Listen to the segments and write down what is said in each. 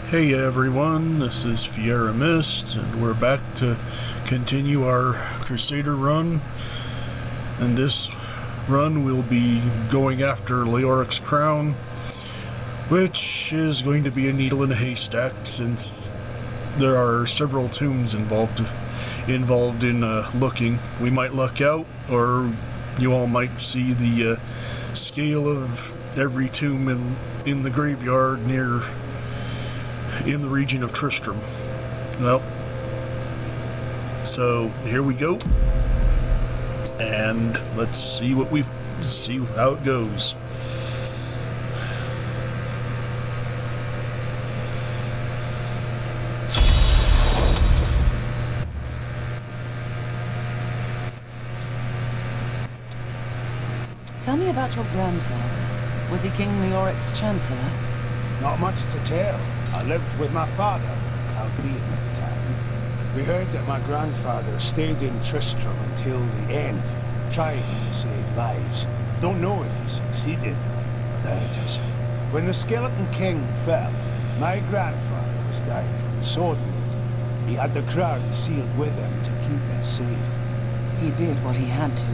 Hey everyone, this is Fiera Mist, and we're back to continue our Crusader run. And this run we'll be going after Leoric's crown, which is going to be a needle in a haystack since there are several tombs involved in looking. We might luck out, or you all might see the scale of every tomb in the graveyard in the region of Tristram. Well, so here we go, and let's see how it goes. Tell me about your grandfather. Was he King Leoric's chancellor? Not much to tell. I lived with my father, Chaldean at the time. We heard that my grandfather stayed in Tristram until the end, trying to save lives. Don't know if he succeeded. There it is. When the Skeleton King fell, my grandfather was dying from the sword wound. He had the crown sealed with him to keep us safe. He did what he had to.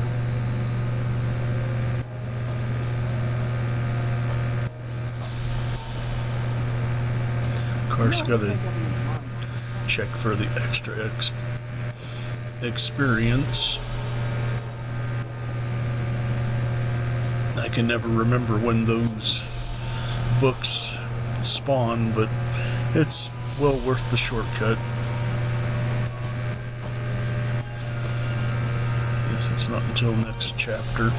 Of course, gotta check for the extra experience. I can never remember when those books spawn, but it's well worth the shortcut. Guess it's not until next chapter.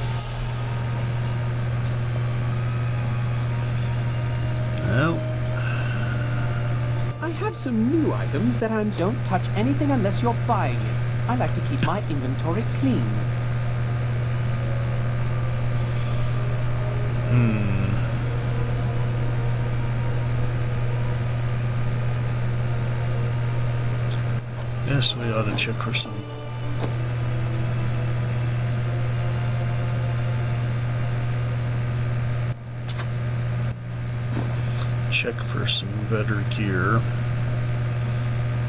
Well, I have some new items that I'm... Don't touch anything unless you're buying it. I like to keep my inventory clean. Yes, we ought to check for some. Check for some better gear.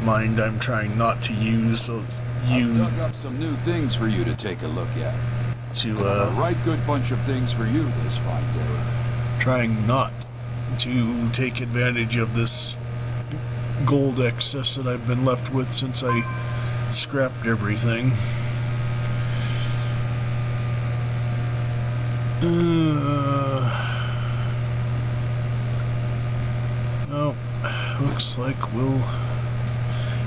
Mind, I'm trying not to use, so I've dug up some new things for you to take a look at. A right good bunch of things for you this fine day. Trying not to take advantage of this gold excess that I've been left with since I scrapped everything. Well, looks like we'll...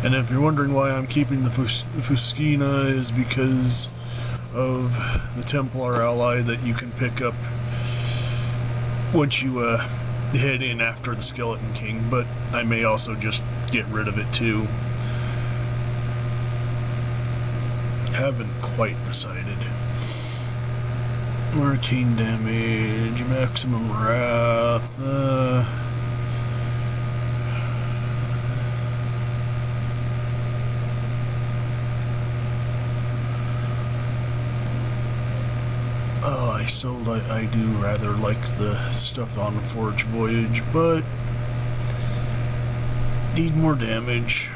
And if you're wondering why I'm keeping the Fuskina, is because of the Templar ally that you can pick up once you head in after the Skeleton King, but I may also just get rid of it too. Haven't quite decided. Arcane damage, maximum wrath, I do rather like the stuff on the Forge Voyage, but need more damage.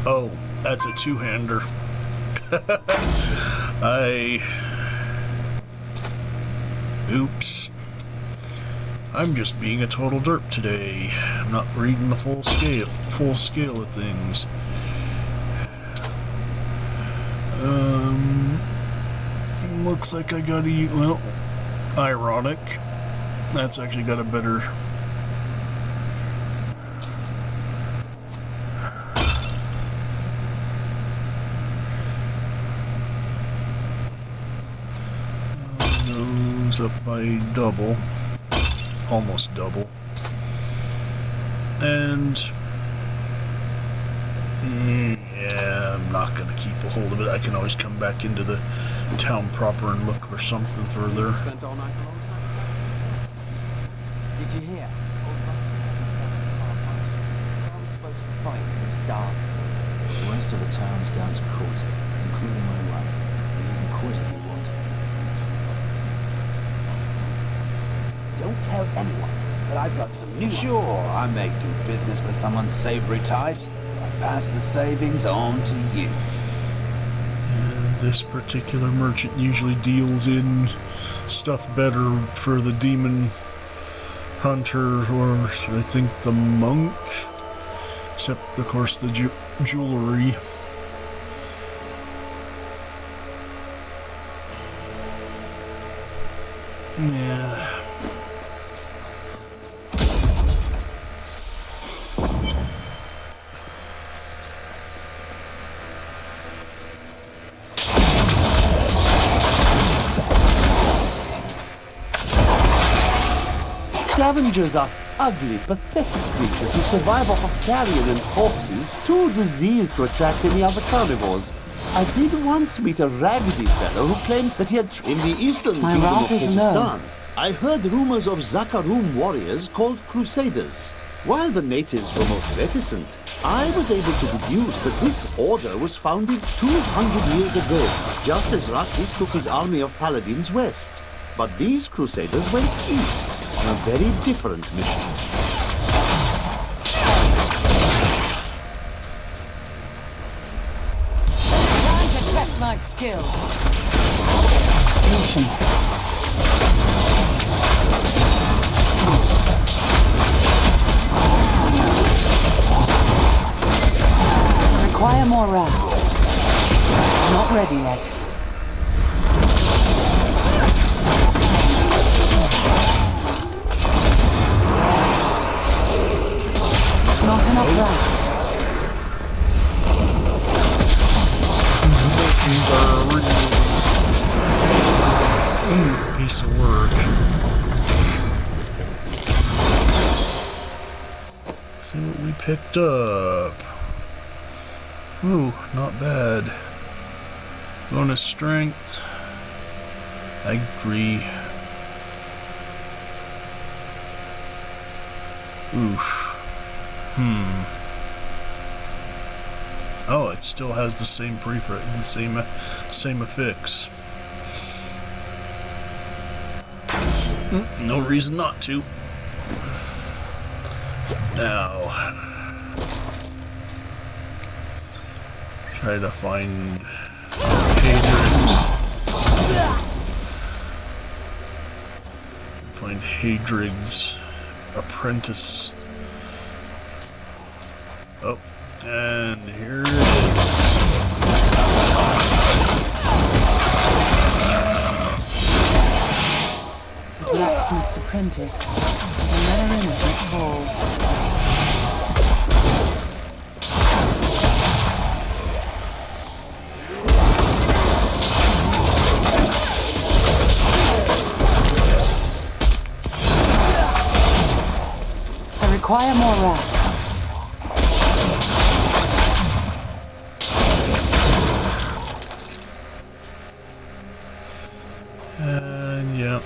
Oh, that's a two-hander. Oops. I'm just being a total derp today. I'm not reading the full scale of things. Looks like I gotta eat, well, ironic. That's actually got a better... Goes up by double. Almost double. And... yeah, I'm not going to keep a hold of it. I can always come back into the town proper and look for something further. Spent all night alongside. Did you hear? I'm supposed to fight for a start. The rest of the town is down to quarter, including my wife. You can quit if you want. Don't don't tell anyone, but I've got some new... Sure, I may do business with some unsavory types. I pass the savings on to you. And this particular merchant usually deals in stuff better for the demon hunter, or I think the monk. Except, of course, the jewelry. Yeah. Scavengers are ugly, pathetic creatures who survive off of carrion and corpses, too diseased to attract any other carnivores. I did once meet a raggedy fellow who claimed that he had in the eastern My kingdom of wrath is low. Khuzestan. I heard rumors of Zakarum warriors called Crusaders. While the natives were most reticent, I was able to deduce that this order was founded 200 years ago, just as Rakis took his army of paladins west. But these Crusaders went east on a very different mission. Time to test my skill. Patience. Require more wrath. Not ready yet. Not enough wrath. These are a real piece of work. See what we picked up. Ooh, not bad. Bonus strength. I agree. Oof. Oh, it still has the same prefix, the same affix. No reason not to. Now, try to find Haedrig's. Find Haedrig's Apprentice. Oh, and here it is. Blacksmith's apprentice. Another innocent falls. I require more wrath. And yeah.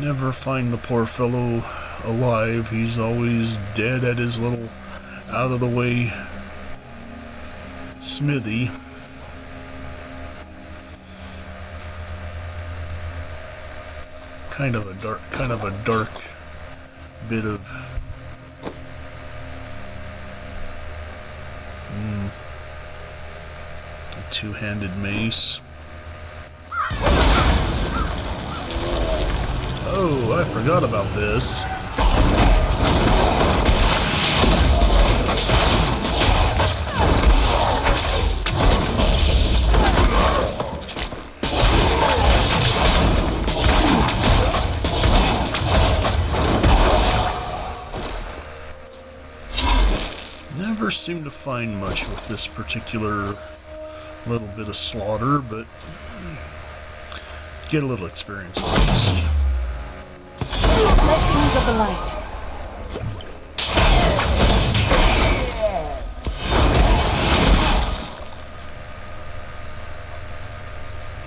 Never find the poor fellow alive. He's always dead at his little out of the way smithy. Kind of a dark bit of a two-handed mace. Oh, I forgot about this. Never seem to find much with this particular little bit of slaughter, but get a little experience at least. Let's use up the light.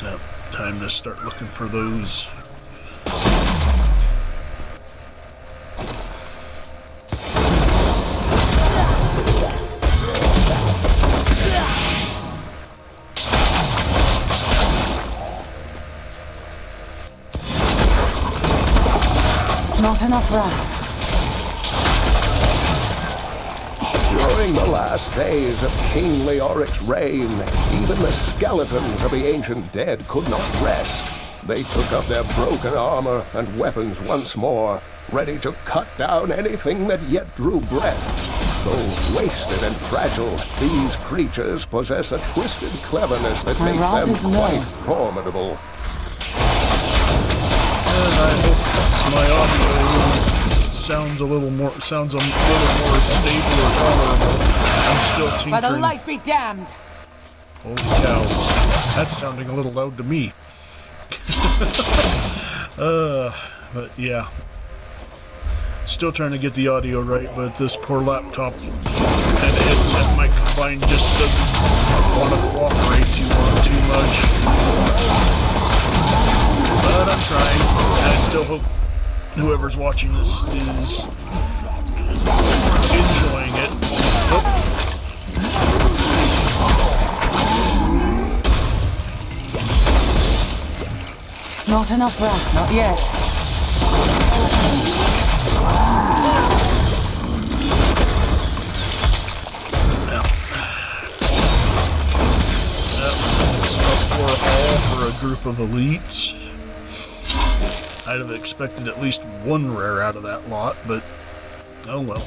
Yep, time to start looking for those. Not enough wrath. During the last days of King Leoric's reign, even the skeletons of the ancient dead could not rest. They took up their broken armor and weapons once more, ready to cut down anything that yet drew breath. Though wasted and fragile, these creatures possess a twisted cleverness that makes them quite formidable. And I hope my audio sounds a little more stable or tolerable. I'm still tinkering. By the light be damned! Holy cow. That's sounding a little loud to me. But yeah. Still trying to get the audio right, but this poor laptop and headset mic combined just doesn't want to cooperate too much. But I'm trying. I still hope whoever's watching this is enjoying it. Oh. Not enough wrath, not yet. For a group of elites. I'd have expected at least one rare out of that lot, but oh well.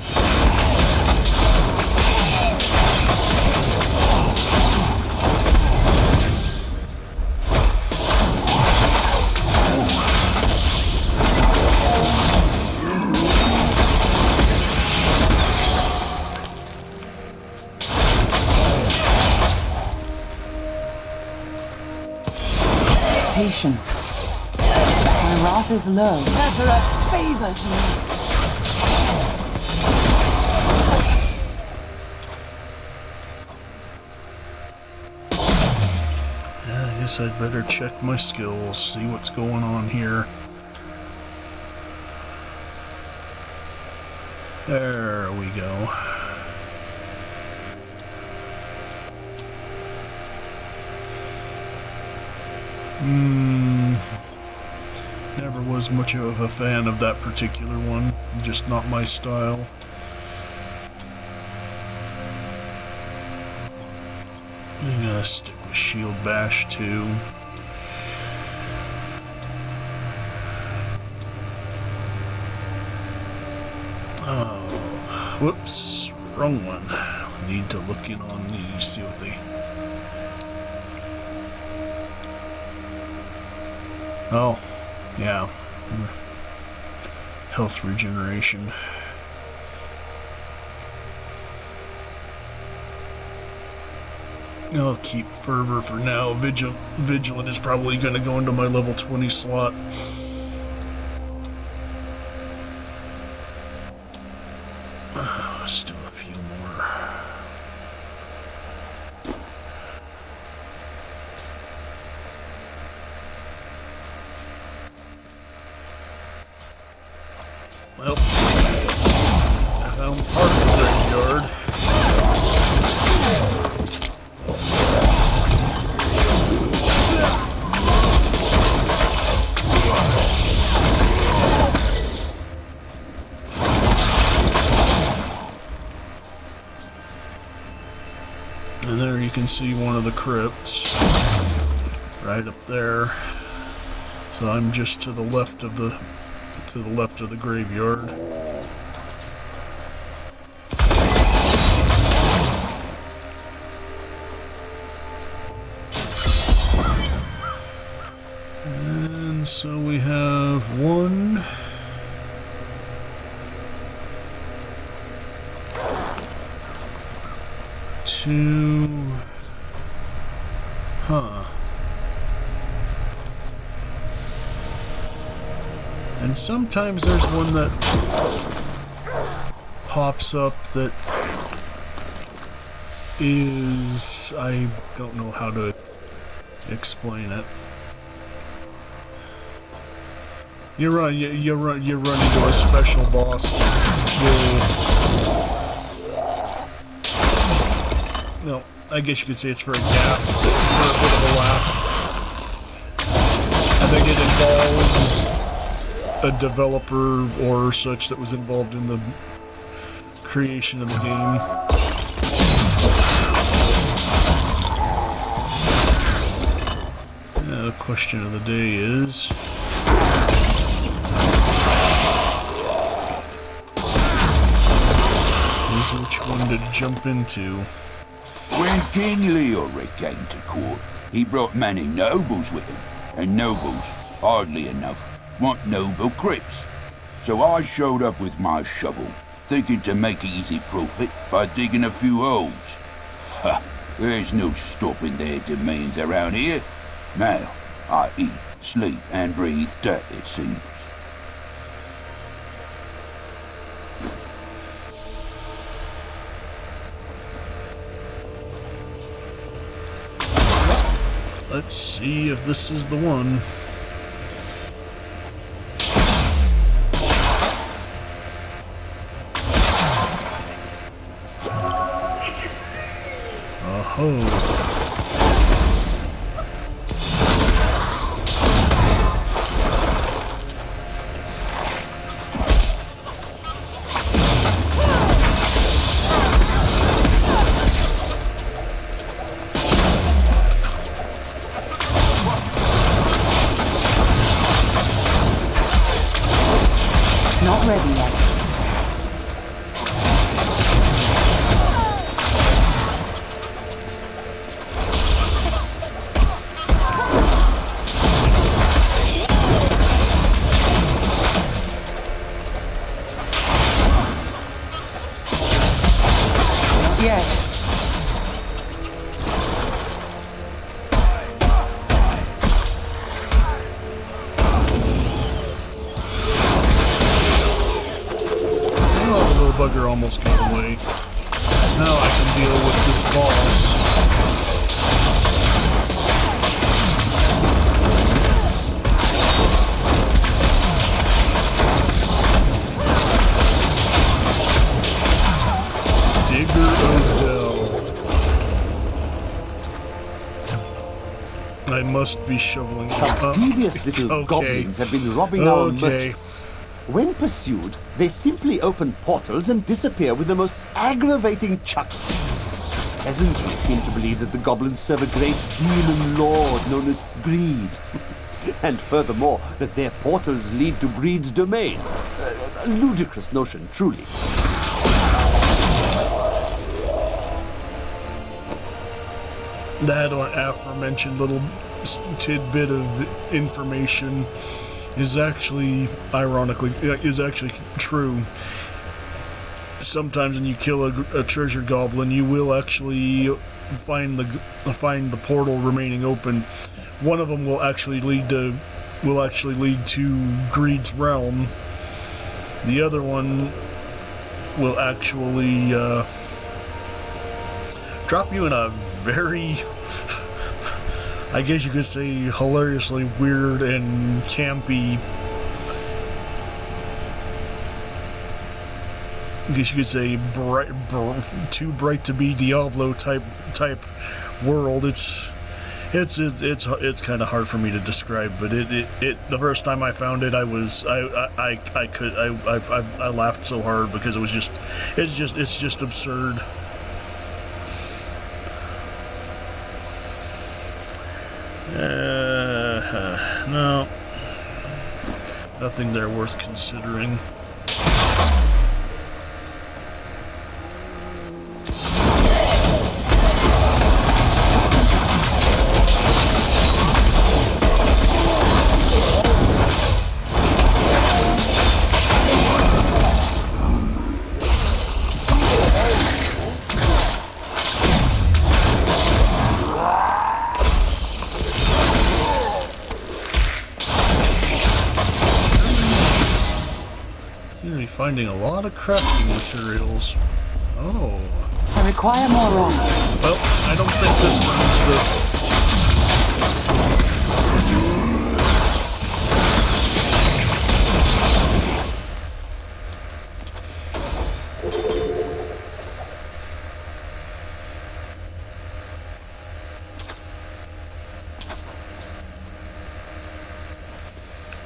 Patience. My wrath is low. Emperor favors me. Yeah, I guess I'd better check my skills, see what's going on here. There we go. Never was much of a fan of that particular one. Just not my style. I'm gonna stick with Shield Bash too. Oh, whoops, wrong one. Need to look in on these, see what they... Oh, yeah. Health regeneration. I'll keep Fervor for now. Vigilant is probably going to go into my level 20 slot. Still a few more. Well, I found part of the graveyard. And there you can see one of the crypts right up there. So I'm just to the left of the graveyard. And so we have 1, 2, and sometimes there's one that pops up that is, I don't know how to explain it. You run into a special boss. No, I guess you could say it's for a gap, for a bit of a lap. And they get involved. a developer or such that was involved in the creation of the game. The question of the day is... which one to jump into? When King Leoric came to court, he brought many nobles with him, and nobles, oddly enough, want noble crypts. So I showed up with my shovel, thinking to make easy profit by digging a few holes. Ha! There's no stopping their demands around here. Now, I eat, sleep, and breathe dirt, it seems. Let's see if this is the one. Oh. Not ready yet. Not yet. Bugger almost got away. Now I can deal with this boss. Digger Odell. I must be shoveling them Some up. devious little goblins have been robbing our merchants. When pursued, they simply open portals and disappear with the most aggravating chuckle. Peasantry seem to believe that the goblins serve a great demon lord known as Greed. And furthermore, that their portals lead to Greed's domain. A ludicrous notion, truly. That aforementioned little tidbit of information is actually, ironically, is actually true. Sometimes when you kill a treasure goblin, you will actually find the portal remaining open. One of them will actually lead to Greed's realm. The other one will actually drop you in a very, I guess you could say, hilariously weird and campy, I guess you could say too bright to be Diablo type world. It's kind of hard for me to describe, but it the first time I found it, I laughed so hard because it's just absurd. No, nothing there worth considering. Finding a lot of crafting materials. Oh. I require more rock. Well, I don't think this one's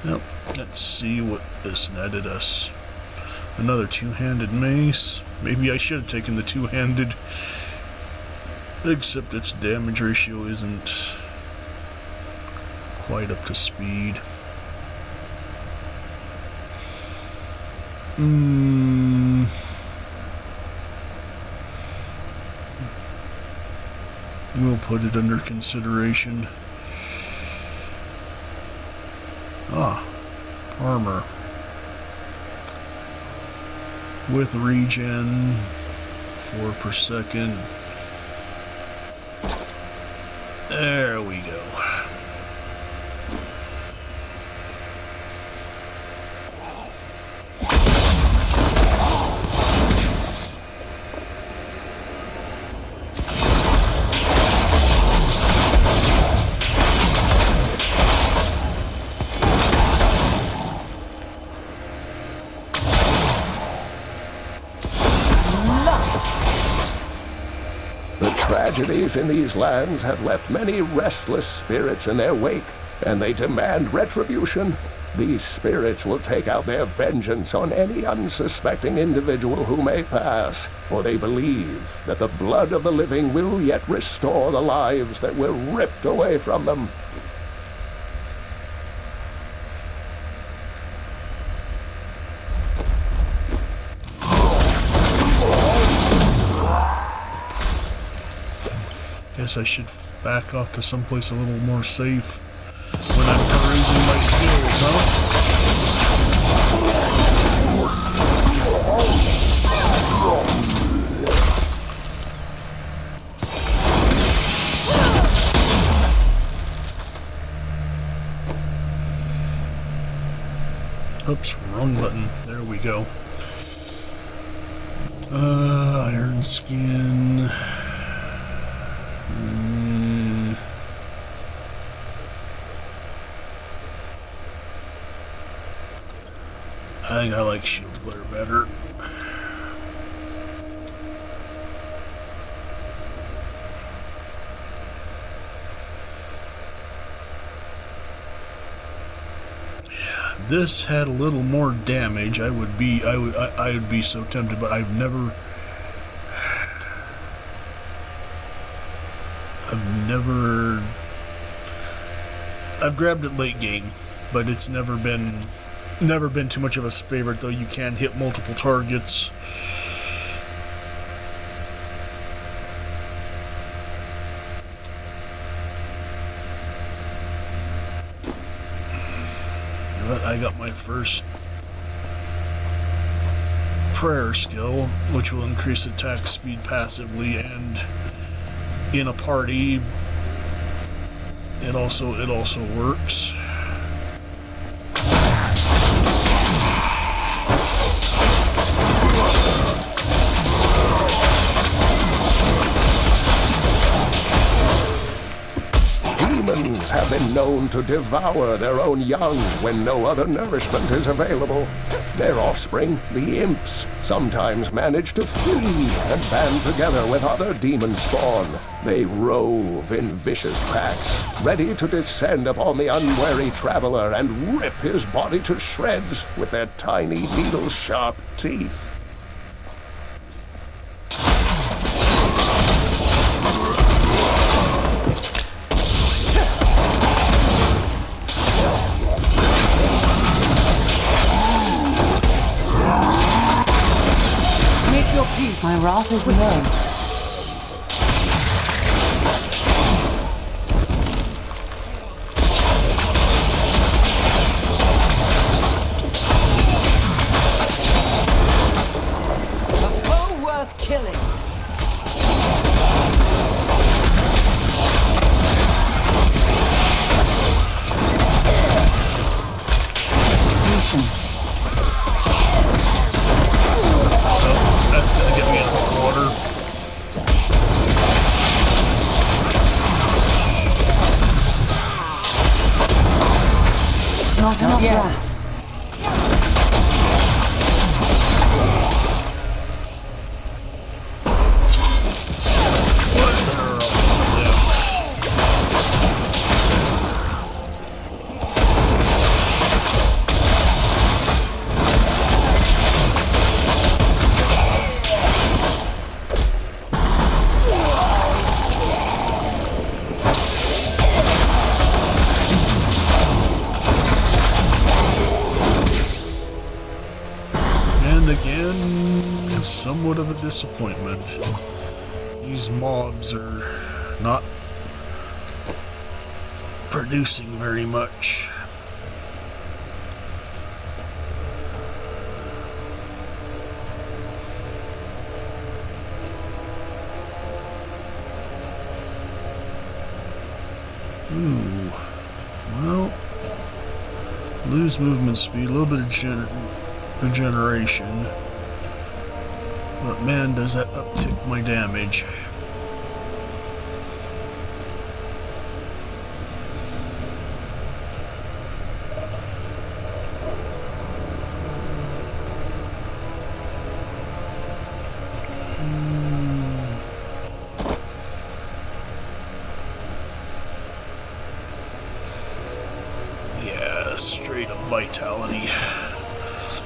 Well, let's see. see what this netted us. Another two-handed mace. Maybe I should have taken the two-handed. Except its damage ratio isn't quite up to speed. We'll put it under consideration. Armor. With regen, 4 per second. There we go. Tragedies in these lands have left many restless spirits in their wake, and they demand retribution. These spirits will take out their vengeance on any unsuspecting individual who may pass, for they believe that the blood of the living will yet restore the lives that were ripped away from them. Guess I should back off to someplace a little more safe when I'm perusing my skills, huh? Oops, wrong button. There we go. Iron skin. I think I like shield glare better. Yeah, this had a little more damage. I would be so tempted, but I've grabbed it late game, but it's never been too much of a favorite, though you can hit multiple targets. But I got my first prayer skill, which will increase attack speed passively, and in a party it also works. Demons have been known to devour their own young when no other nourishment is available. Their offspring, the imps, sometimes manage to flee and band together with other demon spawn. They rove in vicious packs, ready to descend upon the unwary traveler and rip his body to shreds with their tiny needle-sharp teeth. My wrath is known. A foe worth killing. Patience. That's gonna get me in the water. Not enough yet. And again, somewhat of a disappointment. These mobs are not producing very much. Ooh, well, lose movement speed, a little bit of regeneration, but man, does that uptick my damage. Straight up vitality.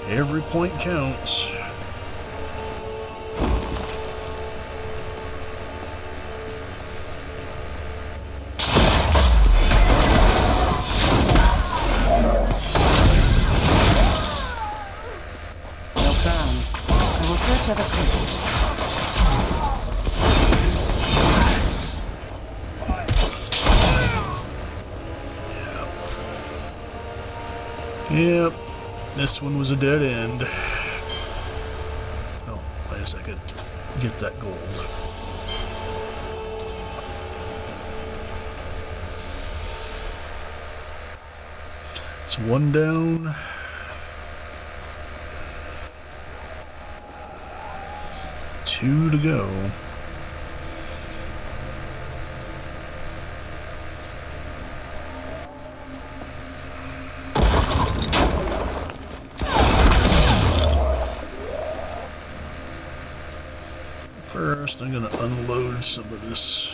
Every point counts. Well done. I will search other crypts. Yep, this one was a dead end. Oh, wait a second. Get that gold. It's one down. Two to go. First, I'm going to unload some of this.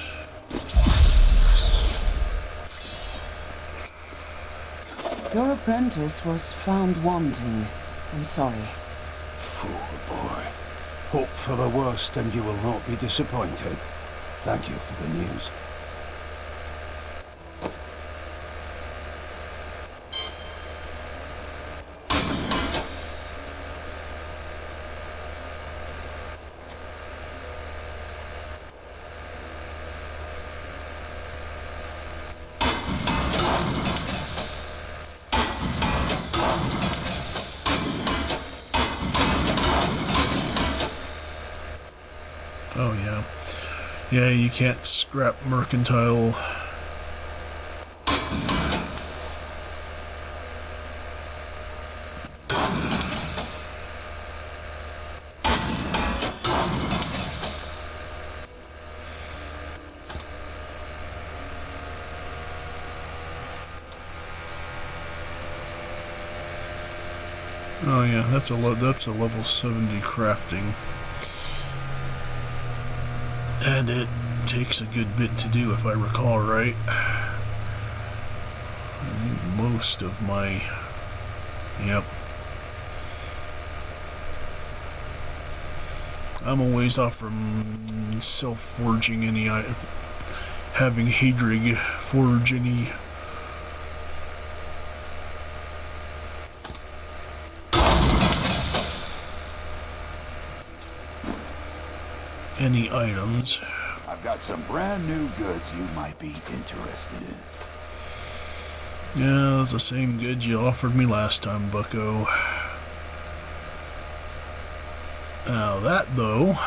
Your apprentice was found wanting. I'm sorry. Fool boy. Hope for the worst and you will not be disappointed. Thank you for the news. Oh, yeah. Yeah, you can't scrap mercantile. Oh yeah, that's a level 70 crafting. And it takes a good bit to do, if I recall right. I think most of my... Yep. I'm a ways off from self-forging any... having Haedrig forge any... items. I've got some brand new goods you might be interested in. Yeah, it's the same goods you offered me last time, bucko. Now that, though...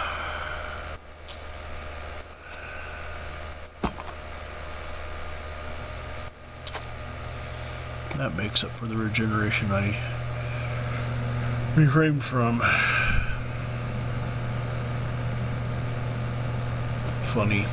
that makes up for the regeneration I reframed from. Funny.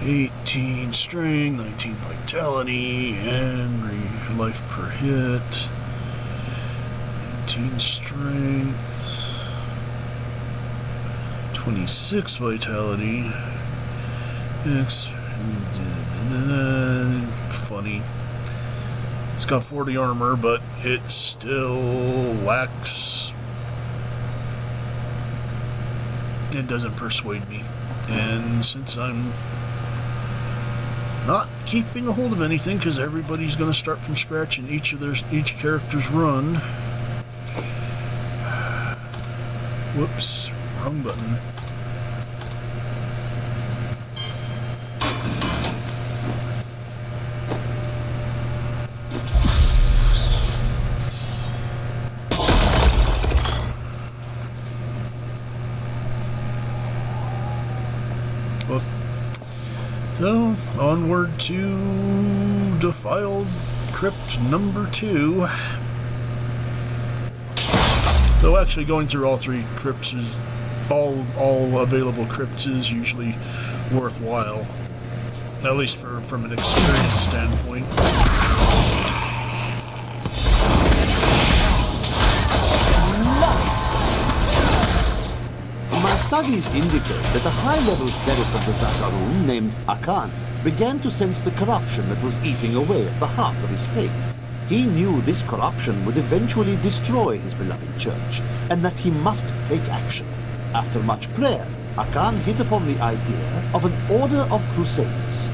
$18 strength, 19 vitality, and life per hit. 19 strength, 26 vitality. It's funny. It's got 40 armor, but it still lacks it doesn't persuade me. And since I'm not keeping a hold of anything, because everybody's going to start from scratch in each character's run. Whoops, wrong button. So, onward to Defiled Crypt number 2. Though actually going through all 3 crypts is, all available crypts is usually worthwhile. At least from an experience standpoint. My studies indicate that a high-level cleric of the Zakarum named Akan began to sense the corruption that was eating away at the heart of his faith. He knew this corruption would eventually destroy his beloved church, and that he must take action. After much prayer, Akan hit upon the idea of an order of Crusaders.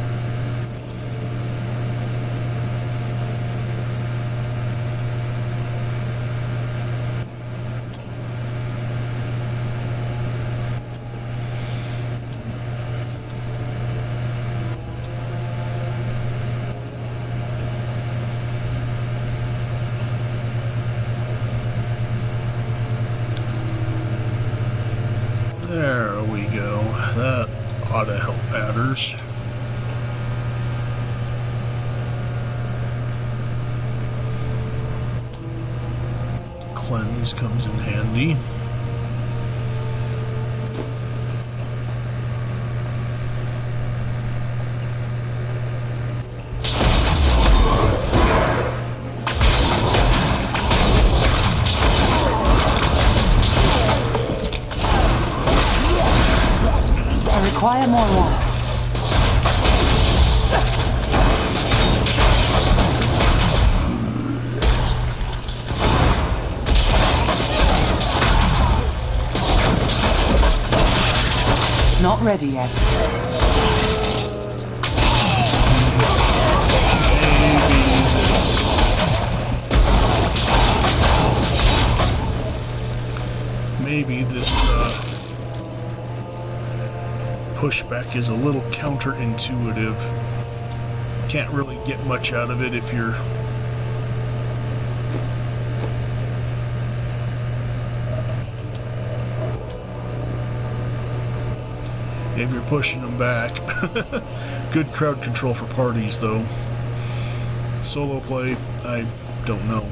There we go. That ought to help matters. Cleanse comes in handy. Require more water. Not ready yet. Maybe this pushback is a little counterintuitive. Can't really get much out of it if you're pushing them back. Good crowd control for parties though. Solo play, I don't know.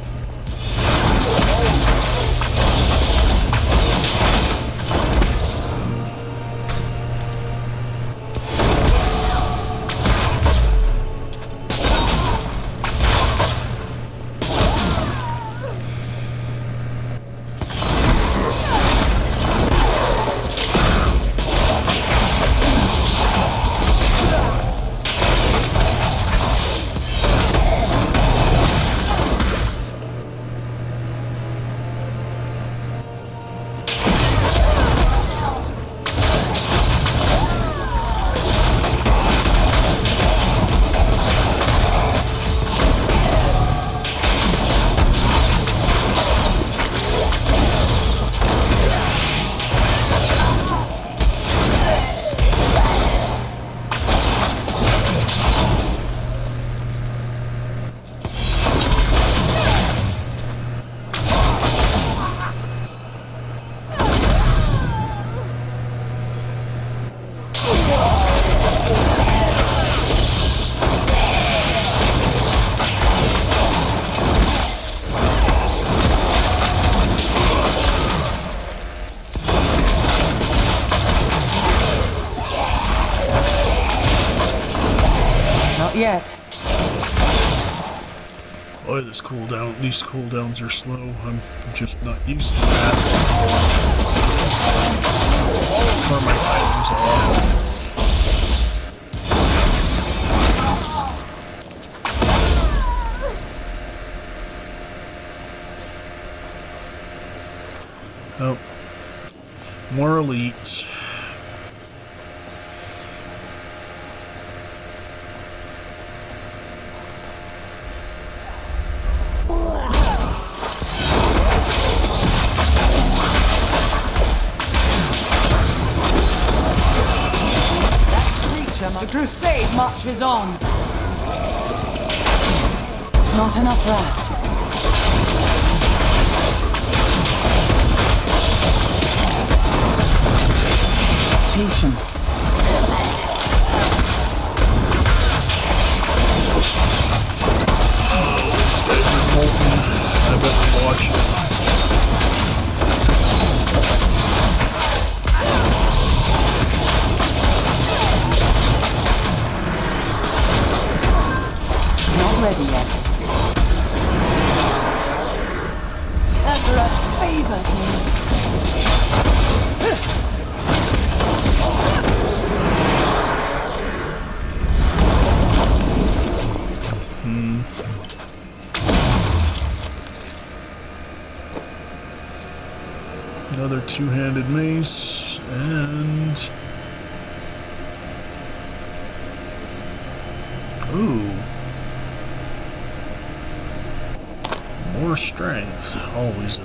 Yet. Boy, these cooldowns are slow. I'm just not used to that. Turn my items off. Oh, more elites. crusade marches on. Not enough left. Patience. I better watch it. Not ready yet. Emperor favors me. Another two-handed mace, and... Ooh. More strength. Always a...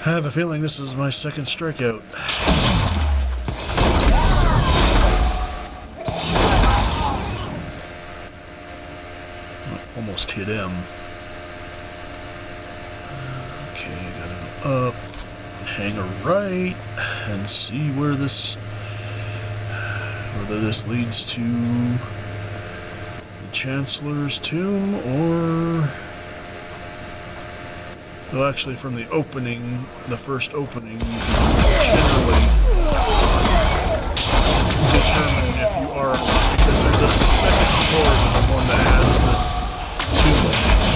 I have a feeling this is my second strikeout. Almost hit him. Okay, gotta go up, hang a right, and see where this, whether this leads to the Chancellor's tomb or... Well, actually, from the opening, the first opening, you can generally determine if you are, because there's a second floor to the one that has the tomb in it.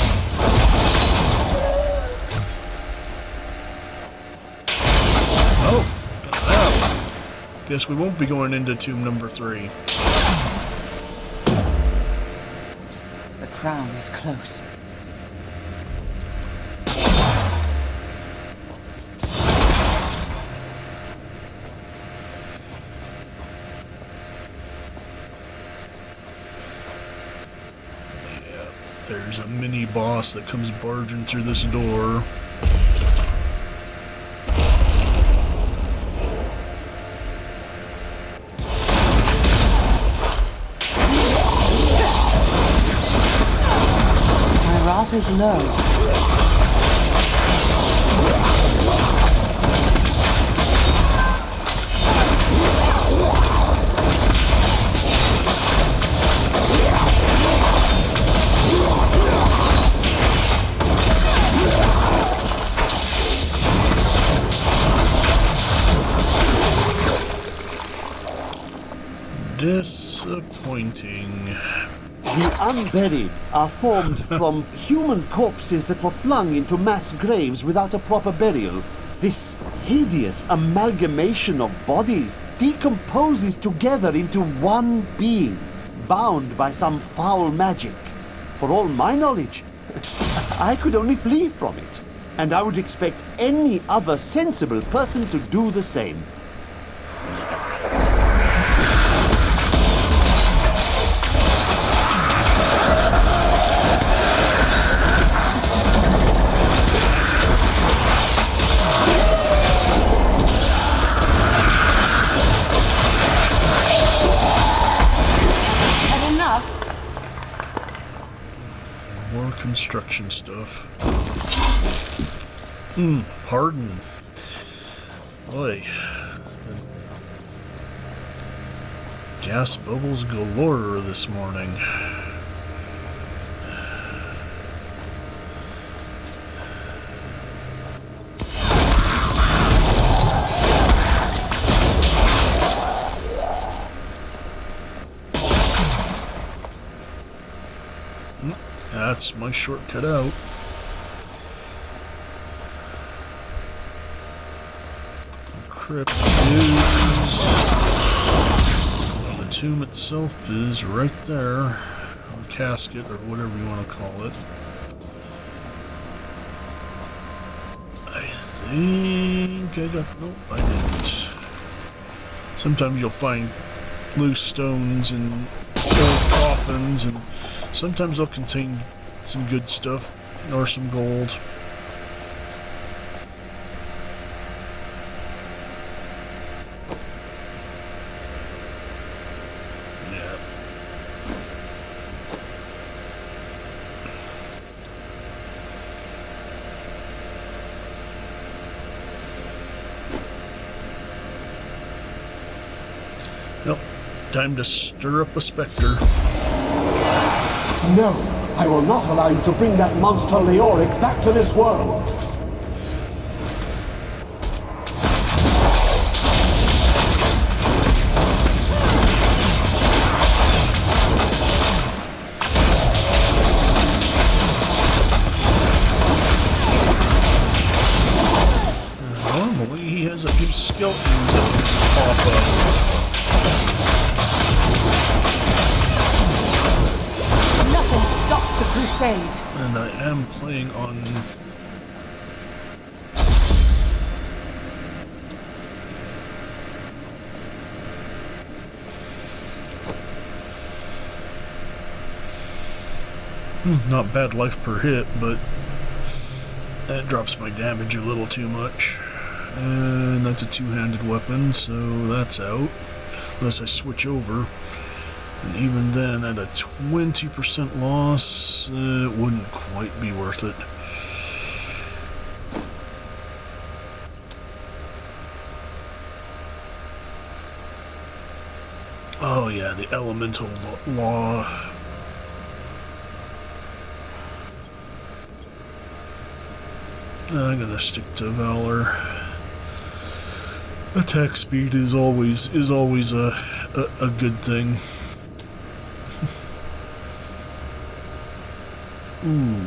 Oh, well, guess we won't be going into tomb number 3. The crown is close. There's a mini boss that comes barging through this door. My wrath is low. Disappointing. The unburied are formed from human corpses that were flung into mass graves without a proper burial. This hideous amalgamation of bodies decomposes together into one being, bound by some foul magic. For all my knowledge, I could only flee from it, and I would expect any other sensible person to do the same. Construction stuff. Pardon. Boy. Gas bubbles galore this morning. That's my shortcut out. The crypt is... The tomb itself is right there. casket, or whatever you want to call it. I think I got... Nope, I didn't. Sometimes you'll find loose stones in old coffins, and sometimes they'll contain some good stuff, or some gold. Yep, time to stir up a specter. No, I will not allow you to bring that monster Leoric back to this world. Normally he has a few skeletons that pop up. Stops the crusade. And I am playing on not bad life per hit, but that drops my damage a little too much. And that's a two-handed weapon, so that's out. Unless I switch over. And even then, at a 20% loss, it wouldn't quite be worth it. Oh yeah, the elemental law. I'm gonna stick to Valor. Attack speed is always a good thing. Ooh.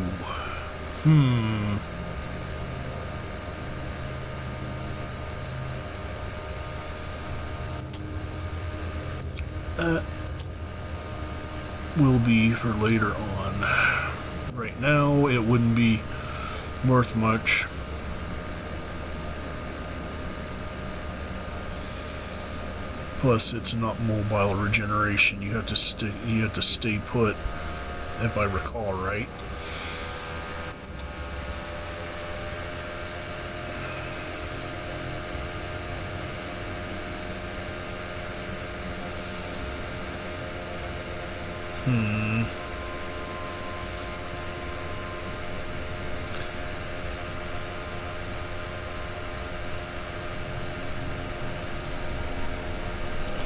Will be for later on. Right now, it wouldn't be worth much. Plus, it's not mobile regeneration. You have to stay put, if I recall right.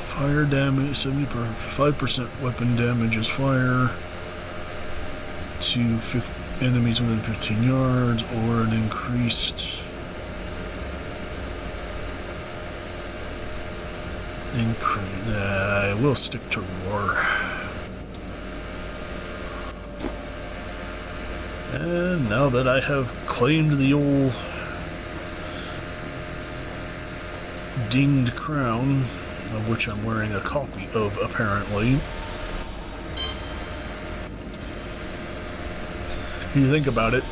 Fire damage, 75% weapon damage is fire to enemies within 15 yards, or an increased I will stick to roar. And now that I have claimed the old dinged crown, of which I'm wearing a copy of, apparently. If you think about it,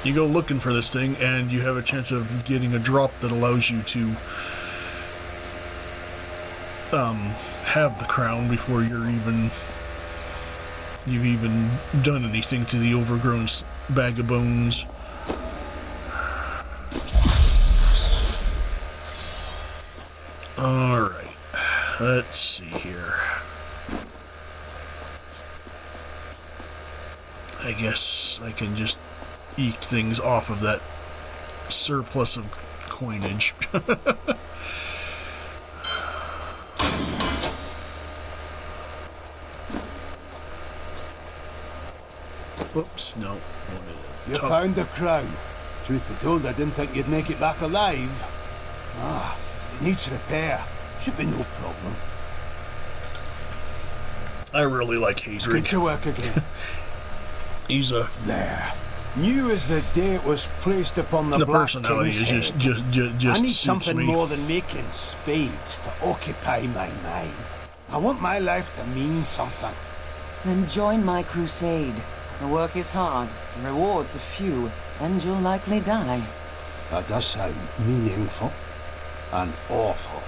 you go looking for this thing, and you have a chance of getting a drop that allows you to have the crown before you've even done anything to the overgrown bag of bones. Alright, let's see here. I guess I can just eke things off of that surplus of coinage. Whoops, no. You found the crown. Truth be told, I didn't think you'd make it back alive. It needs repair. Should be no problem. I really like Haedrig. It's good to work again. He's a... There. New as the day it was placed upon the Black personality King's is head. just I need suits something me. more than making spades to occupy my mind. I want my life to mean something. Then join my crusade. The work is hard, the rewards are few, and you'll likely die. That does sound meaningful and awful.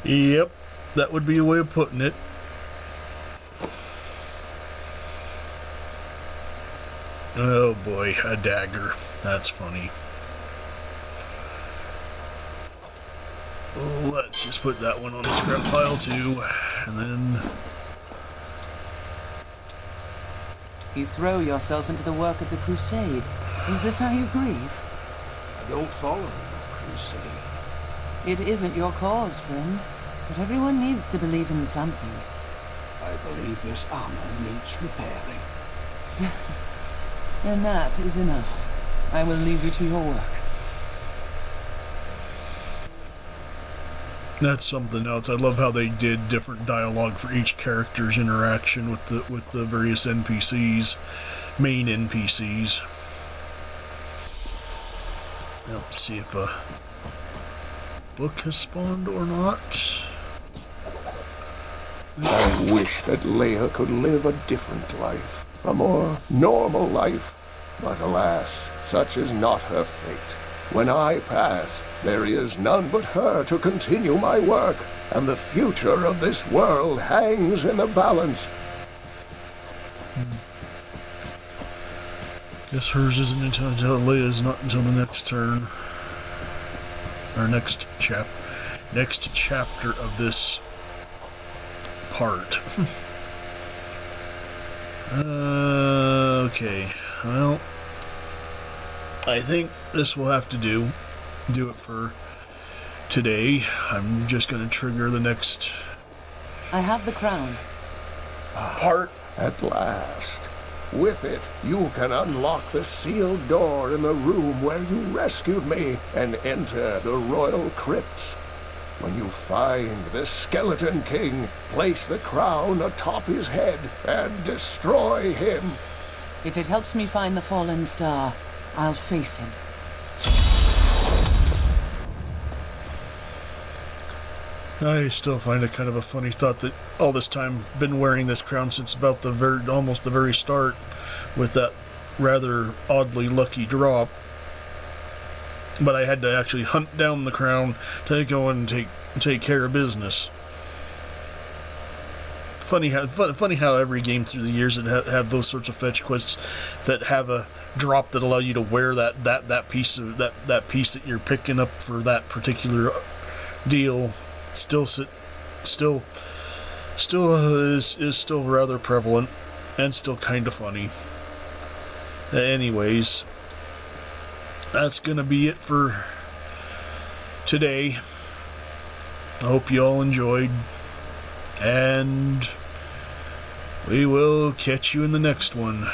Yep, that would be a way of putting it. Oh boy, a dagger. That's funny. Let's just put that one on the scrap pile too, and then... You throw yourself into the work of the crusade. Is this how you grieve? I don't follow the crusade. It isn't your cause, friend. But everyone needs to believe in something. I believe this armor needs repairing. And that is enough. I will leave you to your work. That's something else. I love how they did different dialogue for each character's interaction with the various NPCs, main NPCs. Let's see if a book has spawned or not. I wish that Leia could live a different life, a more normal life. But alas, such is not her fate. When I pass, there is none but her to continue my work, and the future of this world hangs in the balance. Guess hers isn't until Leia's not until the next turn. Or next chapter of this part. Okay, well, I think this will have to do it for today. I'm just going to trigger the next I have the crown. part. At last. With it, you can unlock the sealed door in the room where you rescued me and enter the royal crypts. When you find the Skeleton King, place the crown atop his head and destroy him. If it helps me find the fallen star, I'll face him. I still find it kind of a funny thought that all this time been wearing this crown since about almost the very start, with that rather oddly lucky drop. But I had to actually hunt down the crown to go and take care of business. Funny how every game through the years that have those sorts of fetch quests that have a drop that allow you to wear that piece that you're picking up for that particular deal is still rather prevalent and still kind of funny. Anyways, that's gonna be it for today. I hope you all enjoyed, and we will catch you in the next one.